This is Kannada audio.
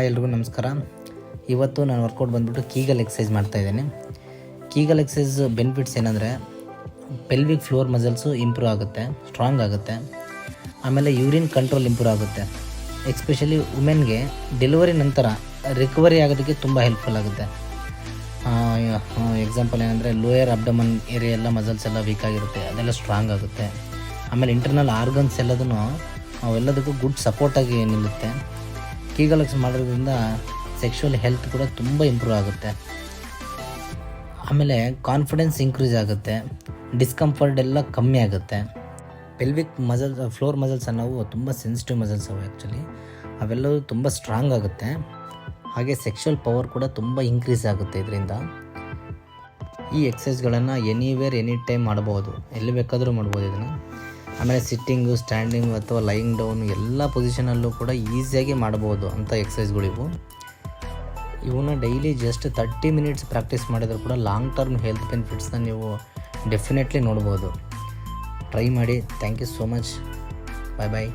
ಎಲ್ರಿಗೂ ನಮಸ್ಕಾರ. ಇವತ್ತು ನಾನು ವರ್ಕೌಟ್ ಬಂದುಬಿಟ್ಟು ಕೀಗಲ್ ಎಕ್ಸಸೈಸ್ ಮಾಡ್ತಾಯಿದ್ದೇನೆ. ಕೀಗಲ್ ಎಕ್ಸಸೈಸ್ ಬೆನಿಫಿಟ್ಸ್ ಏನಂದರೆ ಪೆಲ್ವಿಕ್ ಫ್ಲೋರ್ ಮಸಲ್ಸು ಇಂಪ್ರೂವ್ ಆಗುತ್ತೆ, ಸ್ಟ್ರಾಂಗ್ ಆಗುತ್ತೆ. ಆಮೇಲೆ ಯೂರಿನ್ ಕಂಟ್ರೋಲ್ ಇಂಪ್ರೂವ್ ಆಗುತ್ತೆ. ಎಕ್ಸ್ಪೆಷಲಿ ವುಮೆನ್ಗೆ ಡೆಲಿವರಿ ನಂತರ ರಿಕವರಿ ಆಗೋದಕ್ಕೆ ತುಂಬ ಹೆಲ್ಪ್ಫುಲ್ ಆಗುತ್ತೆ. ಎಕ್ಸಾಂಪಲ್ ಏನಂದರೆ ಲೋಯರ್ ಅಬ್ಡಮನ್ ಏರಿಯಾ ಎಲ್ಲ ಮಸಲ್ಸ್ ಎಲ್ಲ ವೀಕ್ ಆಗಿರುತ್ತೆ, ಅದೆಲ್ಲ ಸ್ಟ್ರಾಂಗ್ ಆಗುತ್ತೆ. ಆಮೇಲೆ ಇಂಟರ್ನಲ್ ಆರ್ಗನ್ಸ್ ಅವೆಲ್ಲದಕ್ಕೂ ಗುಡ್ ಸಪೋರ್ಟಾಗಿ ನಿಲ್ಲುತ್ತೆ. ಕೀಗಲ್ ಎಕ್ಸಸೈಸ್ ಮಾಡೋದ್ರಿಂದ ಸೆಕ್ಷುವಲ್ ಹೆಲ್ತ್ ಕೂಡ ತುಂಬ ಇಂಪ್ರೂವ್ ಆಗುತ್ತೆ. ಆಮೇಲೆ ಕಾನ್ಫಿಡೆನ್ಸ್ ಇನ್ಕ್ರೀಸ್ ಆಗುತ್ತೆ, ಡಿಸ್ಕಂಫರ್ಟ್ ಎಲ್ಲ ಕಮ್ಮಿ ಆಗುತ್ತೆ. ಪೆಲ್ವಿಕ್ ಮಸಲ್ಸ್, ಫ್ಲೋರ್ ಮಸಲ್ಸ್ ಅನ್ನೋವು ತುಂಬ ಸೆನ್ಸಿಟಿವ್ ಮಸಲ್ಸ್ ಅವು. ಆ್ಯಕ್ಚುಲಿ ಅವೆಲ್ಲವೂ ತುಂಬ ಸ್ಟ್ರಾಂಗ್ ಆಗುತ್ತೆ. ಹಾಗೆ ಸೆಕ್ಷುವಲ್ ಪವರ್ ಕೂಡ ತುಂಬ ಇನ್ಕ್ರೀಸ್ ಆಗುತ್ತೆ ಇದರಿಂದ. ಈ ಎಕ್ಸಸೈಸ್ಗಳನ್ನು ಎನಿವೇರ್ ಎನಿ ಟೈಮ್ ಮಾಡ್ಬೋದು, ಎಲ್ಲಿ ಬೇಕಾದರೂ ಮಾಡ್ಬೋದು ಇದನ್ನು. ಆಮೇಲೆ ಸಿಟ್ಟಿಂಗು, ಸ್ಟ್ಯಾಂಡಿಂಗು ಅಥವಾ ಲೈಯಿಂಗ್ ಡೌನು ಎಲ್ಲ ಪೊಸಿಷನಲ್ಲೂ ಕೂಡ ಈಸಿಯಾಗಿ ಮಾಡ್ಬೋದು ಅಂಥ ಎಕ್ಸಸೈಸ್ಗಳಿವು. ಇವನ್ನ ಡೈಲಿ ಜಸ್ಟ್ 30 ಮಿನಿಟ್ಸ್ ಪ್ರಾಕ್ಟೀಸ್ ಮಾಡಿದರೂ ಕೂಡ ಲಾಂಗ್ ಟರ್ಮ್ ಹೆಲ್ತ್ ಬೆನಿಫಿಟ್ಸ್ನ ನೀವು ಡೆಫಿನೆಟ್ಲಿ ನೋಡ್ಬೋದು. ಟ್ರೈ ಮಾಡಿ. Thank you so much. Bye bye.